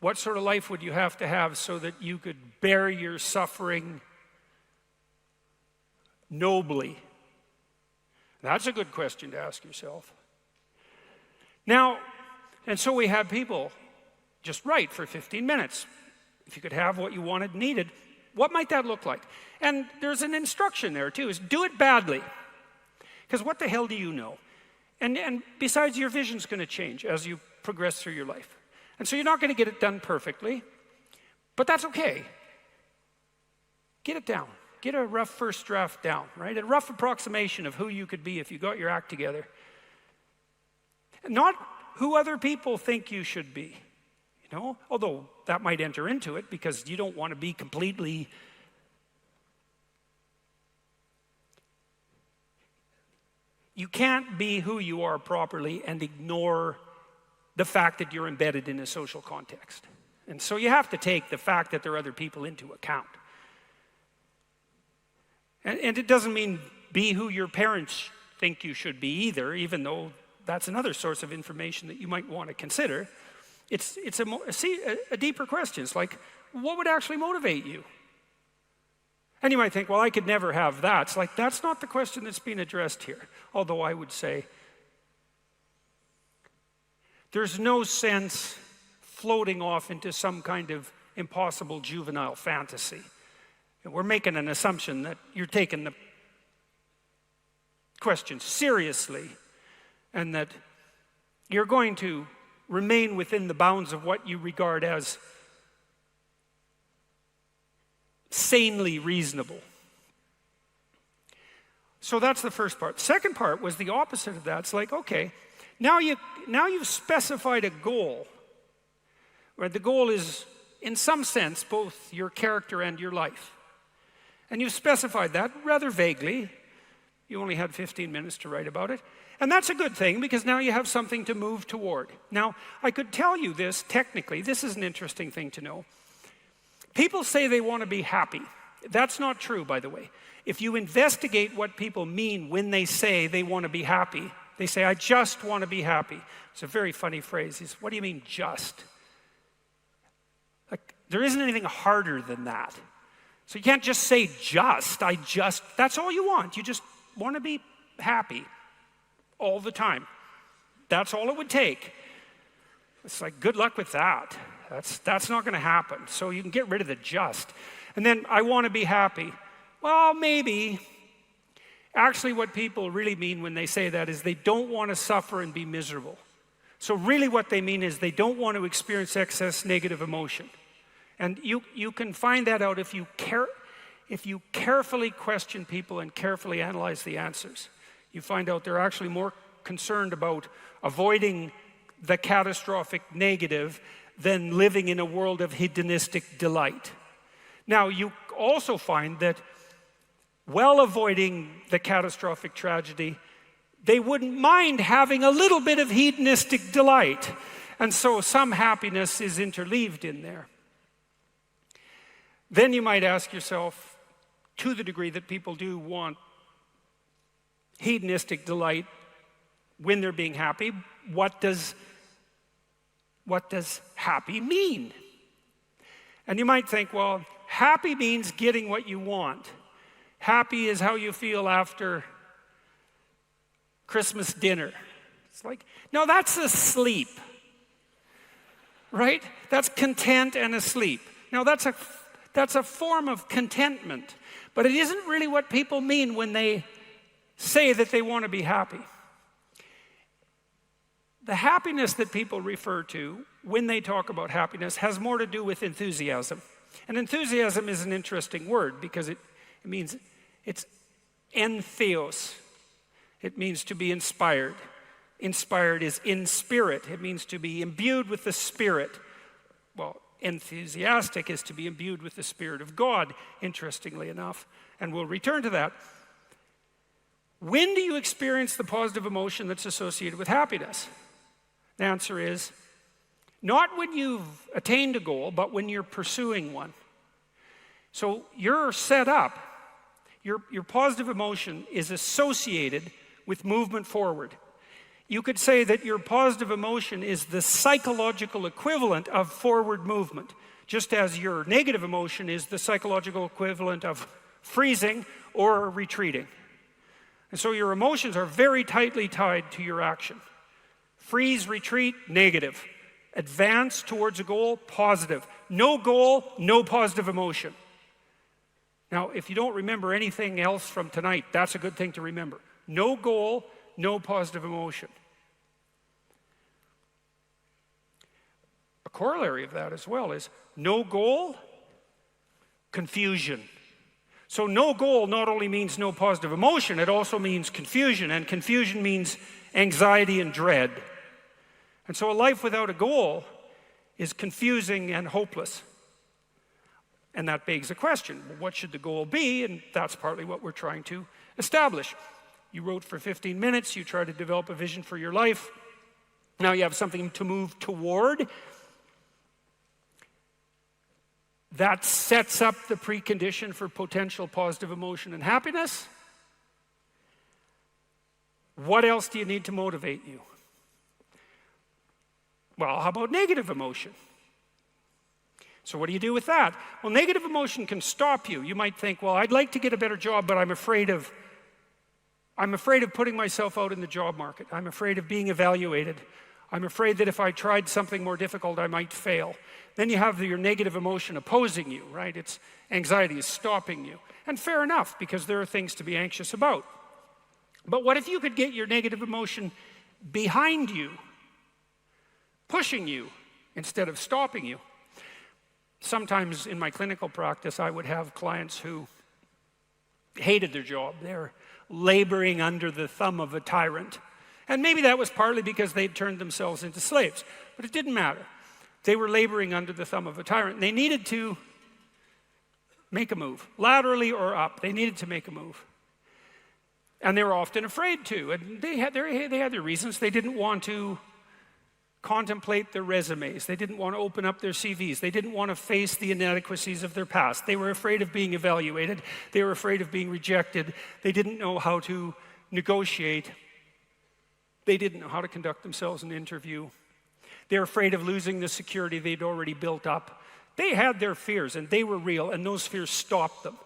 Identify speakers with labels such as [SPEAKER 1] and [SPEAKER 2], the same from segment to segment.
[SPEAKER 1] What sort of life would you have to have so that you could bear your suffering nobly? That's a good question to ask yourself. Now, and so we have people just write for 15 minutes. If you could have what you wanted, needed, what might that look like? And there's an instruction there too, is do it badly. Because what the hell do you know? And besides, your vision's going to change as you progress through your life. And so you're not going to get it done perfectly, but that's okay. Get it down. Get a rough first draft down, right? A rough approximation of who you could be if you got your act together. Not who other people think you should be, you know? Although that might enter into it because you don't want to be completely... You can't be who you are properly and ignore the fact that you're embedded in a social context. And so you have to take the fact that there are other people into account. And it doesn't mean be who your parents think you should be either, even though that's another source of information that you might want to consider. It's a deeper question. It's like, what would actually motivate you? And you might think, well, I could never have that. It's like, that's not the question that's being addressed here. Although I would say, there's no sense floating off into some kind of impossible juvenile fantasy. And we're making an assumption that you're taking the question seriously and that you're going to remain within the bounds of what you regard as sanely reasonable. So that's the first part. Second part was the opposite of that. It's like, okay, now you've specified a goal. Right? The goal is, in some sense, both your character and your life. And you've specified that rather vaguely. You only had 15 minutes to write about it. And that's a good thing because now you have something to move toward. Now, I could tell you this technically. This is an interesting thing to know. People say they want to be happy. That's not true, by the way. If you investigate what people mean when they say they want to be happy, they say, I just want to be happy. It's a very funny phrase. It's, what do you mean, just? Like, there isn't anything harder than that. So you can't just say that's all you want. You just want to be happy all the time. That's all it would take. It's like, good luck with that. That's not going to happen. So you can get rid of the just. And then, I want to be happy. Well, maybe. Actually, what people really mean when they say that is they don't want to suffer and be miserable. So really what they mean is they don't want to experience excess negative emotion. And you can find that out if you carefully question people and carefully analyze the answers. You find out they're actually more concerned about avoiding the catastrophic negative than living in a world of hedonistic delight. Now, you also find that while avoiding the catastrophic tragedy, they wouldn't mind having a little bit of hedonistic delight. And so some happiness is interleaved in there. Then you might ask yourself, to the degree that people do want hedonistic delight when they're being happy, what does happy mean? And you might think, well, happy means getting what you want. Happy is how you feel after Christmas dinner. It's like, no, that's asleep. Right? That's content and asleep. Now, that's a form of contentment. But it isn't really what people mean when they say that they want to be happy. The happiness that people refer to when they talk about happiness has more to do with enthusiasm. And enthusiasm is an interesting word because it means it's entheos. It means to be inspired. Inspired is in spirit. It means to be imbued with the Spirit. Well, enthusiastic is to be imbued with the Spirit of God, interestingly enough. And we'll return to that. When do you experience the positive emotion that's associated with happiness? The answer is, not when you've attained a goal, but when you're pursuing one. So you're set up, your positive emotion is associated with movement forward. You could say that your positive emotion is the psychological equivalent of forward movement, just as your negative emotion is the psychological equivalent of freezing or retreating. And so your emotions are very tightly tied to your action. Freeze, retreat, negative. Advance towards a goal, positive. No goal, no positive emotion. Now, if you don't remember anything else from tonight, that's a good thing to remember. No goal, no positive emotion. A corollary of that as well is no goal, confusion. So no goal not only means no positive emotion, it also means confusion, and confusion means anxiety and dread. And so a life without a goal is confusing and hopeless. And that begs a question, well, what should the goal be? And that's partly what we're trying to establish. You wrote for 15 minutes, you try to develop a vision for your life. Now you have something to move toward. That sets up the precondition for potential positive emotion and happiness. What else do you need to motivate you? Well, how about negative emotion? So what do you do with that? Well, negative emotion can stop you. You might think, well, I'd like to get a better job, but I'm afraid of putting myself out in the job market. I'm afraid of being evaluated. I'm afraid that if I tried something more difficult, I might fail. Then you have your negative emotion opposing you, right? It's anxiety is stopping you. And fair enough, because there are things to be anxious about. But what if you could get your negative emotion behind you, pushing you instead of stopping you? Sometimes in my clinical practice, I would have clients who hated their job. They're laboring under the thumb of a tyrant. And maybe that was partly because they'd turned themselves into slaves. But it didn't matter. They were laboring under the thumb of a tyrant. And they needed to make a move, laterally or up. They needed to make a move. And they were often afraid to. And they had their reasons. They didn't want to contemplate their resumes. They didn't want to open up their CVs. They didn't want to face the inadequacies of their past. They were afraid of being evaluated. They were afraid of being rejected. They didn't know how to negotiate. They didn't know how to conduct themselves in an interview. They were afraid of losing the security they'd already built up. They had their fears, and they were real, and those fears stopped them.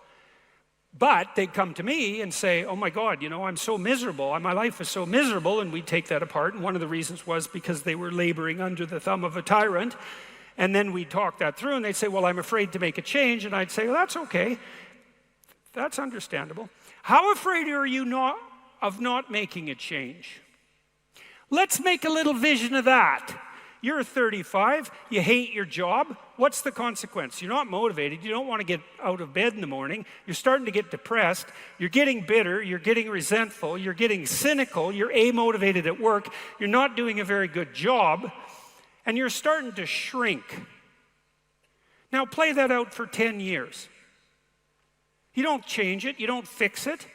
[SPEAKER 1] But they'd come to me and say, oh my God, I'm so miserable. My life is so miserable. And we'd take that apart. And one of the reasons was because they were laboring under the thumb of a tyrant. And then we'd talk that through. And they'd say, well, I'm afraid to make a change. And I'd say, well, that's okay. That's understandable. How afraid are you of not making a change? Let's make a little vision of that. You're 35, you hate your job. What's the consequence? You're not motivated. You don't want to get out of bed in the morning. You're starting to get depressed. You're getting bitter. You're getting resentful. You're getting cynical. You're amotivated at work. You're not doing a very good job. And you're starting to shrink. Now play that out for 10 years. You don't change it. You don't fix it.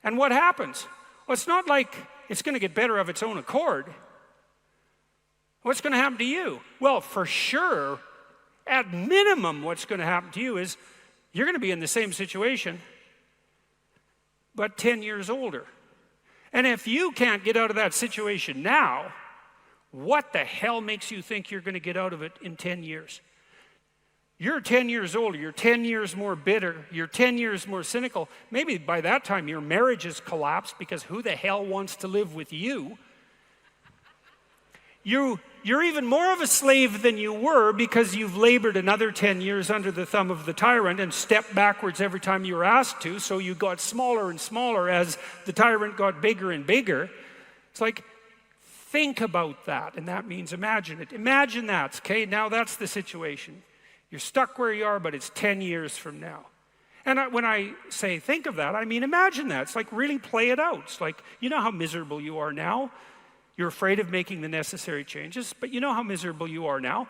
[SPEAKER 1] And what happens? Well, it's not like it's going to get better of its own accord. What's going to happen to you? Well, for sure, at minimum, what's going to happen to you is you're going to be in the same situation, but 10 years older. And if you can't get out of that situation now, what the hell makes you think you're going to get out of it in 10 years? You're 10 years older, you're 10 years more bitter, you're 10 years more cynical. Maybe by that time your marriage has collapsed because who the hell wants to live with you? You're even more of a slave than you were because you've labored another 10 years under the thumb of the tyrant and stepped backwards every time you were asked to, so you got smaller and smaller as the tyrant got bigger and bigger. It's like, think about that, and that means imagine it. Imagine that, okay? Now that's the situation. You're stuck where you are, but it's 10 years from now. And when I say think of that, I mean imagine that. It's like really play it out. It's like, you know how miserable you are now? You're afraid of making the necessary changes, but you know how miserable you are now.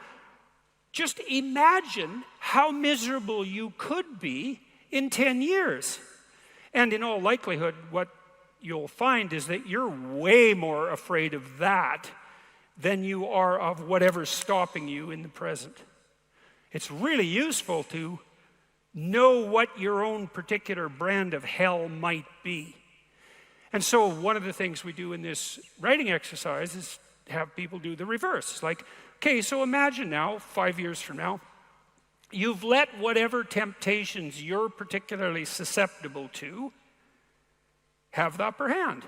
[SPEAKER 1] Just imagine how miserable you could be in 10 years. And in all likelihood, what you'll find is that you're way more afraid of that than you are of whatever's stopping you in the present. It's really useful to know what your own particular brand of hell might be. And so one of the things we do in this writing exercise is have people do the reverse. It's like, okay, so imagine now, 5 years from now, you've let whatever temptations you're particularly susceptible to have the upper hand.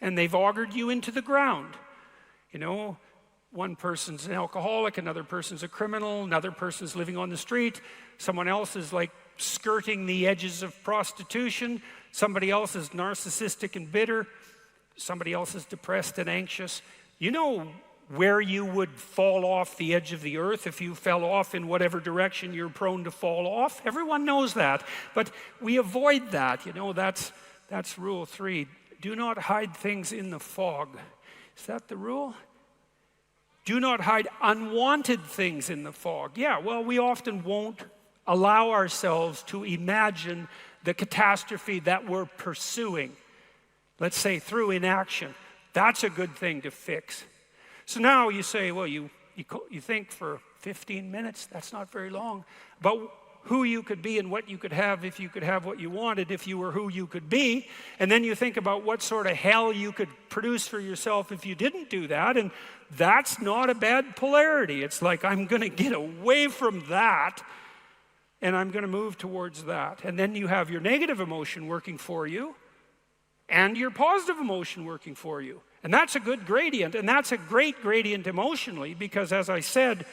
[SPEAKER 1] And they've augured you into the ground. You know, one person's an alcoholic, another person's a criminal, another person's living on the street, someone else is like skirting the edges of prostitution, somebody else is narcissistic and bitter, somebody else is depressed and anxious. You know where you would fall off the edge of the earth if you fell off in whatever direction you're prone to fall off. Everyone knows that, but we avoid that. You know, that's rule 3. Do not hide things in the fog. Is that the rule? Do not hide unwanted things in the fog. Yeah, well, we often won't allow ourselves to imagine the catastrophe that we're pursuing. Let's say through inaction. That's a good thing to fix. So now you say, well, you think for 15 minutes, that's not very long, about who you could be and what you could have if you could have what you wanted, if you were who you could be. And then you think about what sort of hell you could produce for yourself if you didn't do that. And that's not a bad polarity. It's like, I'm going to get away from that and I'm going to move towards that. And then you have your negative emotion working for you and your positive emotion working for you. And that's a good gradient, and that's a great gradient emotionally, because as I said,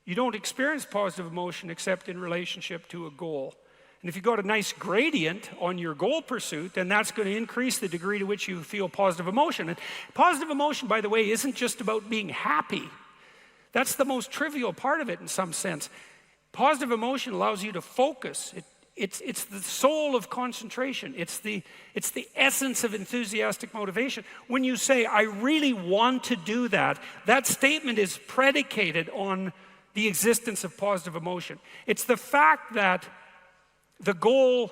[SPEAKER 1] you don't experience positive emotion except in relationship to a goal. And if you've got a nice gradient on your goal pursuit, then that's going to increase the degree to which you feel positive emotion. And positive emotion, by the way, isn't just about being happy. That's the most trivial part of it in some sense. Positive emotion allows you to focus. It's the soul of concentration. It's the essence of enthusiastic motivation. When you say, I really want to do that, that statement is predicated on the existence of positive emotion. It's the fact that the goal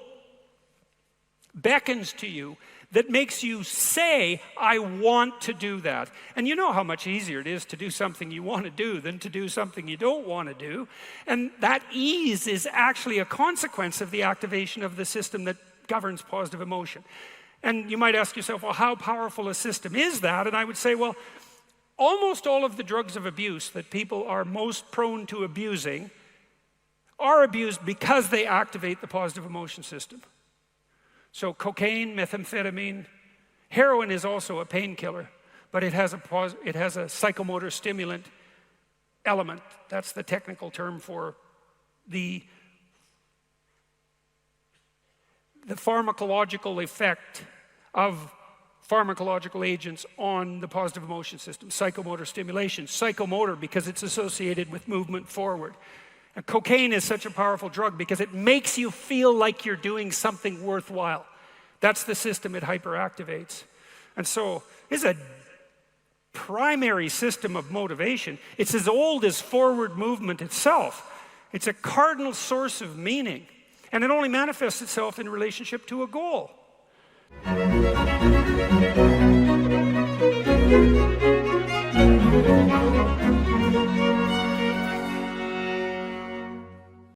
[SPEAKER 1] beckons to you that makes you say, I want to do that. And you know how much easier it is to do something you want to do than to do something you don't want to do. And that ease is actually a consequence of the activation of the system that governs positive emotion. And you might ask yourself, well, how powerful a system is that? And I would say, well, almost all of the drugs of abuse that people are most prone to abusing are abused because they activate the positive emotion system. So cocaine, methamphetamine, heroin is also a painkiller, but it has a psychomotor stimulant element. That's the technical term for the pharmacological effect of pharmacological agents on the positive emotion system. Psychomotor stimulation, psychomotor because it's associated with movement forward. And cocaine is such a powerful drug because it makes you feel like you're doing something worthwhile. That's the system it hyperactivates. And so it's a primary system of motivation. It's as old as forward movement itself. It's a cardinal source of meaning. And it only manifests itself in relationship to a goal.